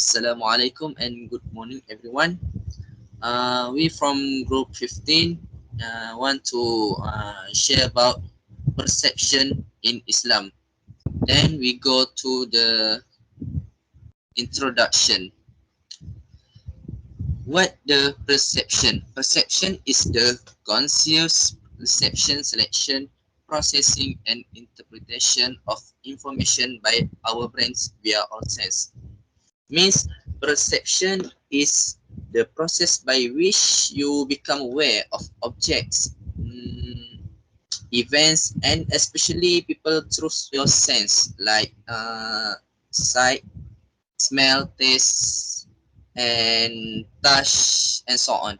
Assalamualaikum and good morning everyone. We from group 15 want to share about perception in Islam. Then we go to the introduction. What the perception? Perception is the conscious perception, selection, processing and interpretation of information by our brains via our sense. Means perception is the process by which you become aware of objects, events, and especially people through your sense like sight, smell, taste, and touch, and so on.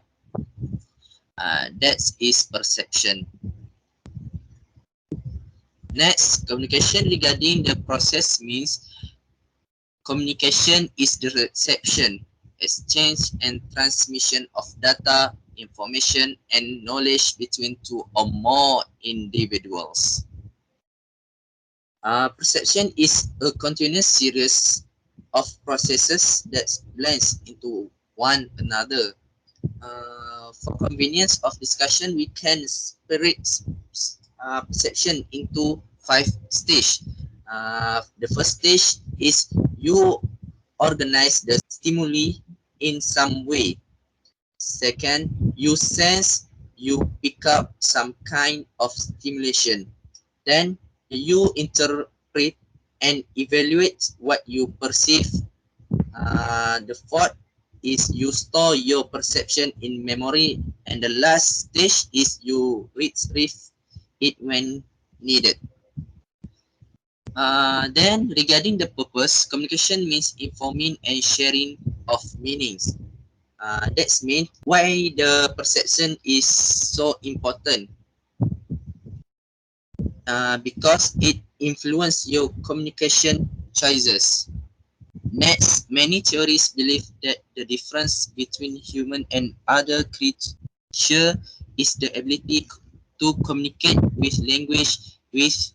That is perception. Next, communication regarding the process means communication is the reception, exchange, and transmission of data, information, and knowledge between two or more individuals. Perception is a continuous series of processes that blends into one another. For convenience of discussion, we can separate perception into 5 stages. The first stage is you organize the stimuli in some way. Second, you sense, you pick up some kind of stimulation. Then you interpret and evaluate what you perceive. The fourth is you store your perception in memory. And the last stage is you retrieve it when needed. Then regarding the purpose, communication means informing and sharing of meanings. That's mean why the perception is so important. Because it influences your communication choices. Next, many theories believe that the difference between human and other creatures is the ability to communicate with language, which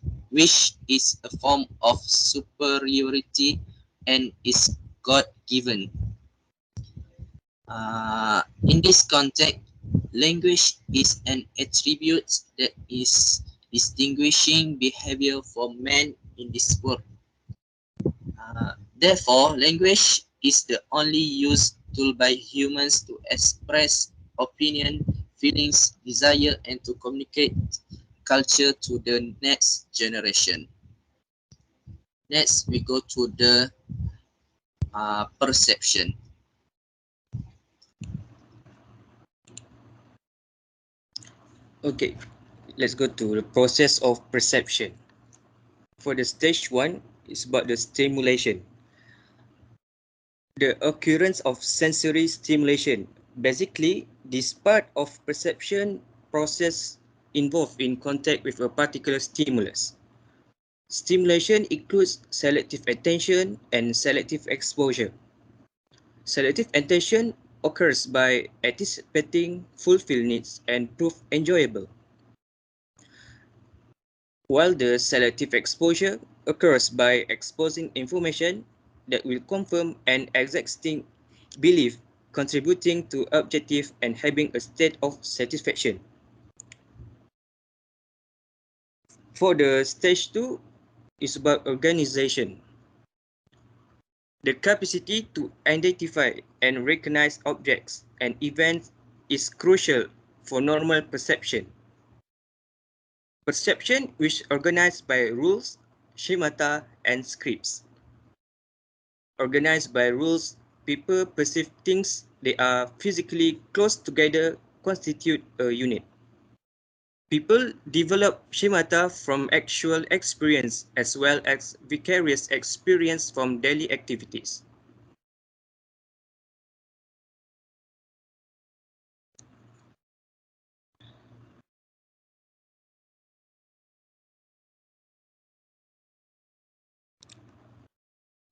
is a form of superiority and is God-given. In this context, language is an attribute that is distinguishing behavior for man in this world. Therefore, language is the only used tool by humans to express opinion, feelings, desire, and to communicate culture to the next generation. Next, we go to the perception. Okay, let's go to the process of perception. For the stage 1, it's about the stimulation. The occurrence of sensory stimulation. Basically, this part of perception process involved in contact with a particular stimulus. Stimulation includes selective attention and selective exposure. Selective attention occurs by anticipating fulfill needs and prove enjoyable, while the selective exposure occurs by exposing information that will confirm an existing belief, contributing to objective and having a state of satisfaction. For the stage 2, is about organization. The capacity to identify and recognize objects and events is crucial for normal perception. Perception which is organized by rules, schemata, and scripts. Organized by rules, people perceive things they are physically close together constitute a unit. People develop schemata from actual experience as well as vicarious experience from daily activities.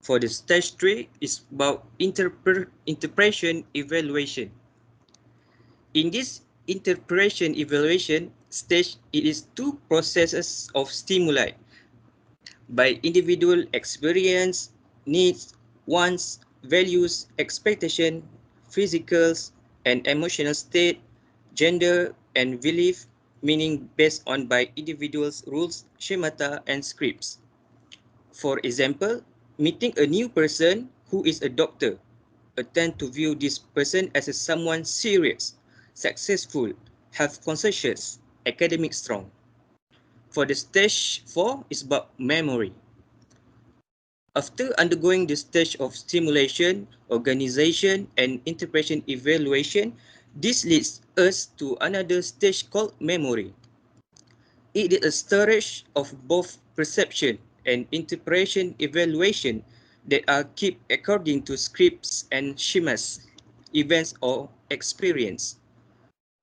For the stage 3 is about interpretation evaluation. In this interpretation evaluation stage, it is 2 processes of stimuli by individual experience, needs, wants, values, expectation, physicals and emotional state, gender and belief, meaning based on by individuals' rules, schemata and scripts. For example, meeting a new person who is a doctor, I tend to view this person as a someone serious, successful, have conscientious, academic strong. For the stage 4 is about memory. After undergoing the stage of stimulation, organization, and interpretation evaluation, this leads us to another stage called memory. It is a storage of both perception and interpretation evaluation that are kept according to scripts and schemas, events or experience.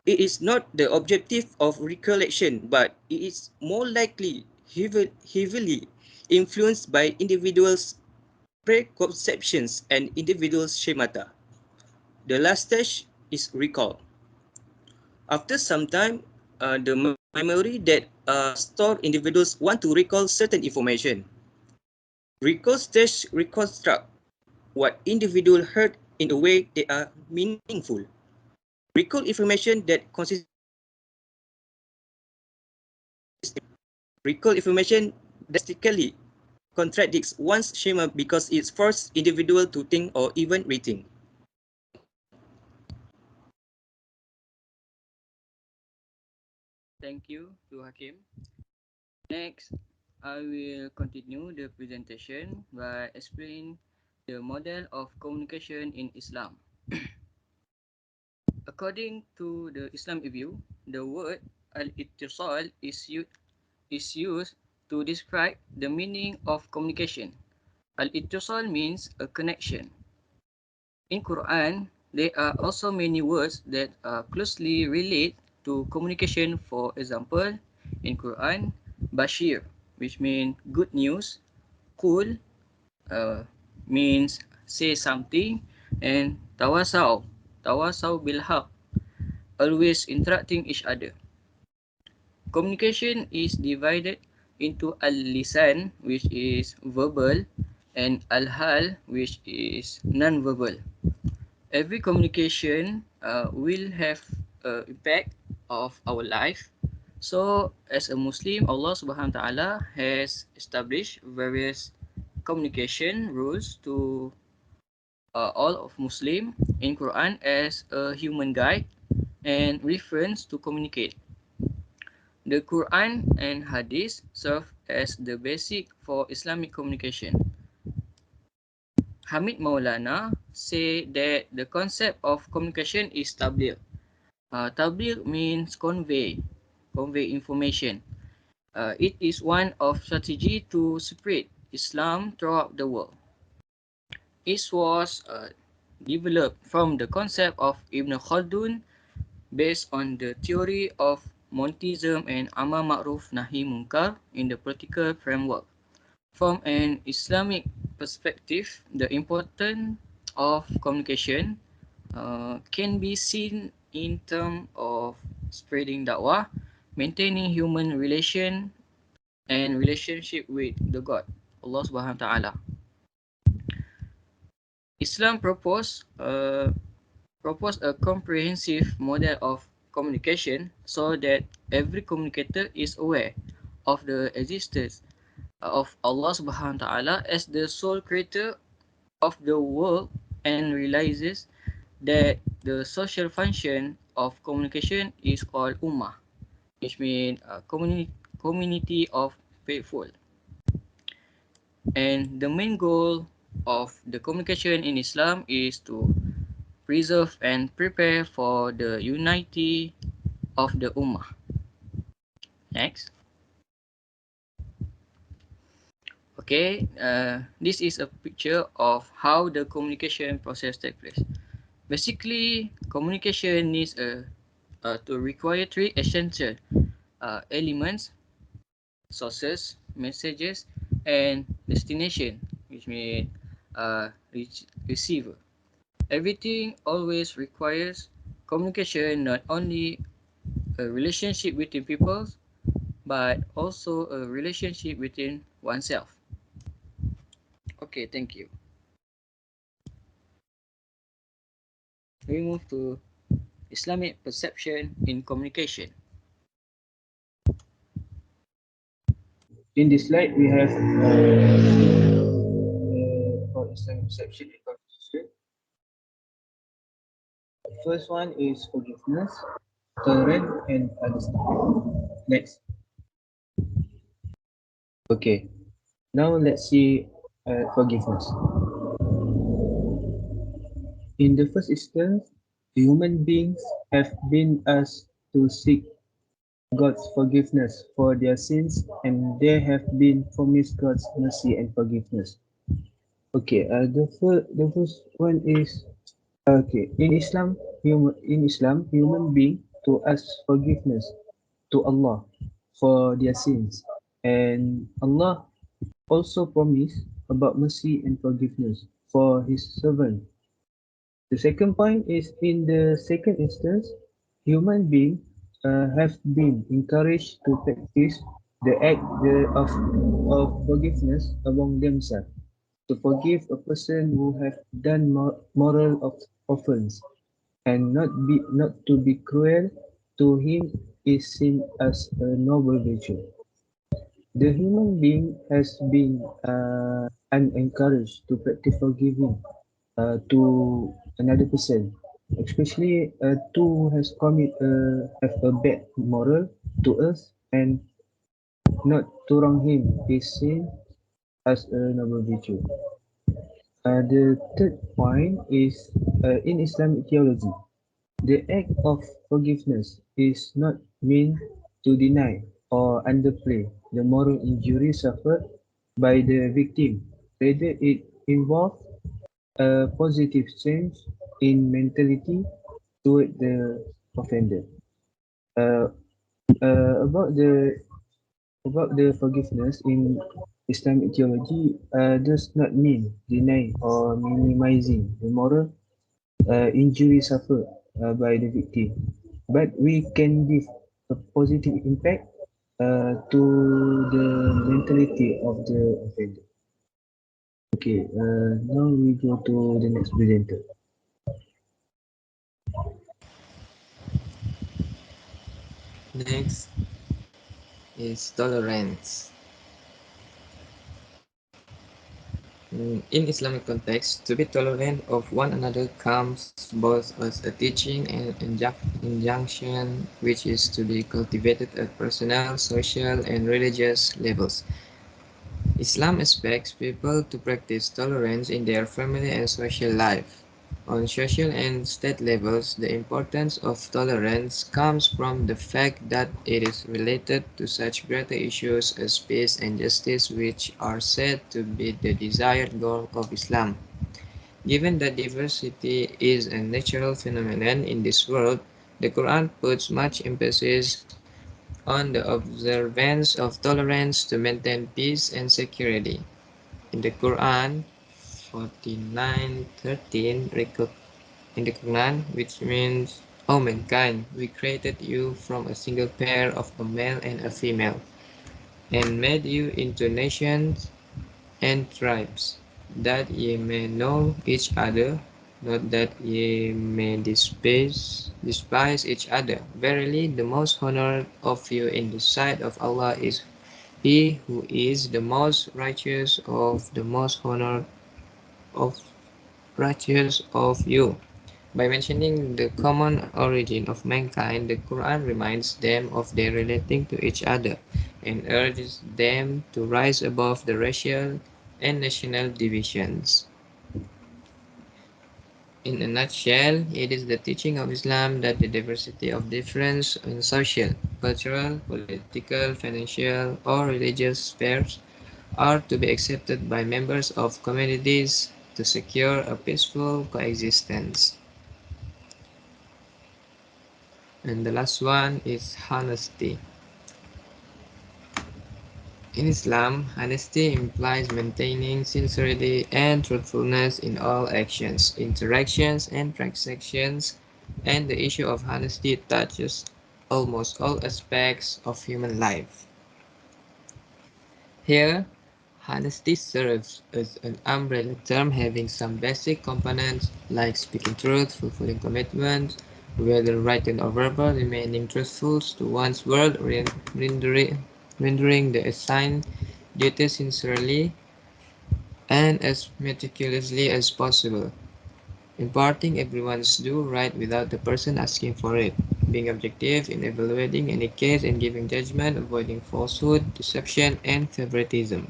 It is not the objective of recollection, but it is more likely heavily influenced by individuals' preconceptions and individual schemata. The last stage is recall. After some time, the memory that stored individuals want to recall certain information. Recall stage reconstruct what individual heard in a way they are meaningful. Recall information that consistently recall information drastically contradicts one's schema because it forces individual to think or even rethink. Thank you to Hakim. Next, I will continue the presentation by explaining the model of communication in Islam. According to the Islamic view, the word al-ittisal is used to describe the meaning of communication. Al-ittisal means a connection. In Quran, there are also many words that are closely related to communication. For example, in Quran, Bashir, which means good news, Qul uh, means say something, and Tawasaw bil haq, always interacting each other. Communication is divided into al-lisan, which is verbal, and al-hal, which is non-verbal. Every communication will have an impact of our life. So, as a Muslim, Allah Subhanahu wa Taala has established various communication rules to all of Muslim in Quran as a human guide and reference to communicate. The Quran and Hadith serve as the basic for Islamic communication. Hamid Maulana say that the concept of communication is tabligh. Tabligh means convey information. It is one of strategy to spread Islam throughout the world. It was developed from the concept of Ibn Khaldun based on the theory of Montism and Amar Ma'ruf Nahi Munkar in the political framework. From an Islamic perspective, the importance of communication can be seen in terms of spreading da'wah, maintaining human relation and relationship with the God, Allah Subhanahu wa Taala. Islam propose a comprehensive model of communication so that every communicator is aware of the existence of Allah Subhanahu wa Taala as the sole creator of the world and realizes that the social function of communication is called ummah, which means community of faithful. And the main goal of the communication in Islam is to preserve and prepare for the unity of the ummah. Next. Okay, this is a picture of how the communication process takes place. Basically, communication needs to require three essential elements: sources, messages, and destination, which means receiver. Everything always requires communication, not only a relationship between people, but also a relationship within oneself. Okay, thank you. we move to Islamic perception in communication. In this slide, we have for Islamic perception and constitution. First one is forgiveness, tolerance, and understanding. Next. Okay. Now let's see forgiveness. In the first instance, human beings have been asked to seek God's forgiveness for their sins, and they have been promised God's mercy and forgiveness. Okay, the first one is okay. In Islam, human being to ask forgiveness to Allah for their sins, and Allah also promised about mercy and forgiveness for His servant. The second point is in the second instance, human beings have been encouraged to practice the act of forgiveness among themselves, to forgive a person who have done moral offense, and not to be cruel to him is seen as a noble virtue. The human being has been unencouraged to practice forgiving to another person, especially two has commit have a bad moral to us, and not to wrong him is seen as a noble virtue. The third point is in Islamic theology, the act of forgiveness is not meant to deny or underplay the moral injury suffered by the victim. Rather, it involves a positive change in mentality toward the offender. Uh, about the forgiveness in Islamic theology does not mean denying or minimizing the moral injury suffered by the victim, but we can give a positive impact to the mentality of the offender. Okay, now we go to the next presenter. Next is tolerance. In Islamic context, to be tolerant of one another comes both as a teaching and injunction, which is to be cultivated at personal, social, and religious levels. Islam expects people to practice tolerance in their family and social life. On social and state levels, the importance of tolerance comes from the fact that it is related to such greater issues as peace and justice, which are said to be the desired goal of Islam. Given that diversity is a natural phenomenon in this world, the Quran puts much emphasis on the observance of tolerance to maintain peace and security. In the Quran 49:13, in the Quran, which means, O mankind, we created you from a single pair of a male and a female, and made you into nations and tribes, that ye may know each other, not that ye may despise each other. Verily, the most honored of you in the sight of Allah is he who is the most righteous of the most honored of righteous of you. By mentioning the common origin of mankind, the Quran reminds them of their relating to each other and urges them to rise above the racial and national divisions. In a nutshell, it is the teaching of Islam that the diversity of difference in social, cultural, political, financial, or religious spheres are to be accepted by members of communities to secure a peaceful coexistence. And the last one is honesty. In Islam, honesty implies maintaining sincerity and truthfulness in all actions, interactions, and transactions, and the issue of honesty touches almost all aspects of human life. Here, Honesty serves as an umbrella term having some basic components like speaking truth, fulfilling commitments, whether written or verbal, remaining truthful to one's word, rendering the assigned duty sincerely and as meticulously as possible, imparting everyone's due right without the person asking for it, being objective in evaluating any case and giving judgment, avoiding falsehood, deception, and favoritism.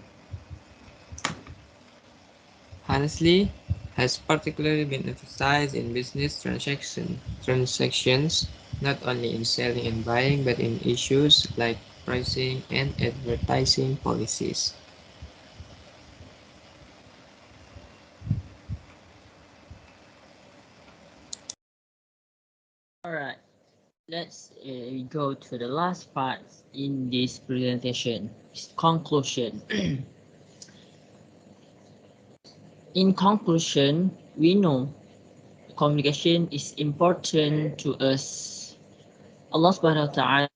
Honestly has particularly been emphasized in business transactions, not only in selling and buying, but in issues like pricing and advertising policies. Alright, let's go to the last part in this presentation, conclusion. In conclusion, we know communication is important to us. Allah subhanahu wa ta'ala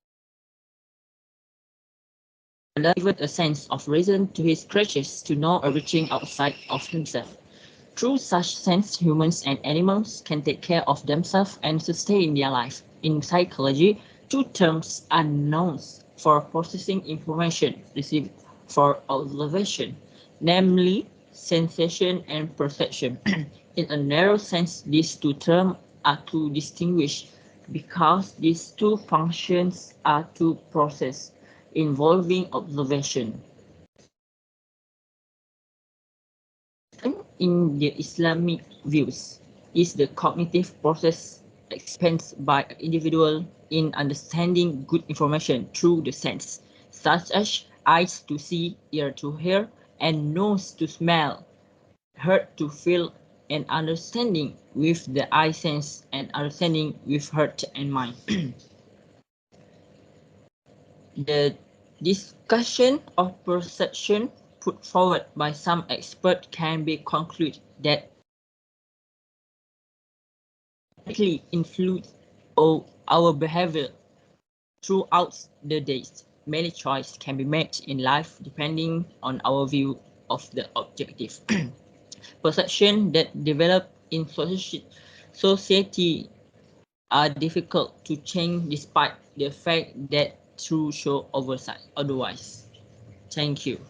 given a sense of reason to his creatures to know everything outside of himself. Through such sense, humans and animals can take care of themselves and sustain their life. In psychology, two terms are known for processing information received for observation, namely sensation and perception. In a narrow sense, these two terms are to distinguish because these two functions are to process involving observation. In the Islamic views, is the cognitive process expensed by an individual in understanding good information through the sense, such as eyes to see, ear to hear, and nose to smell, heart to feel, and understanding with the eye sense and understanding with heart and mind. The discussion of perception put forward by some experts can be concluded that greatly influence our behavior throughout the days. Many choices can be made in life depending on our view of the objective. Perception that develop in society are difficult to change despite the fact that true show oversight otherwise. Thank you.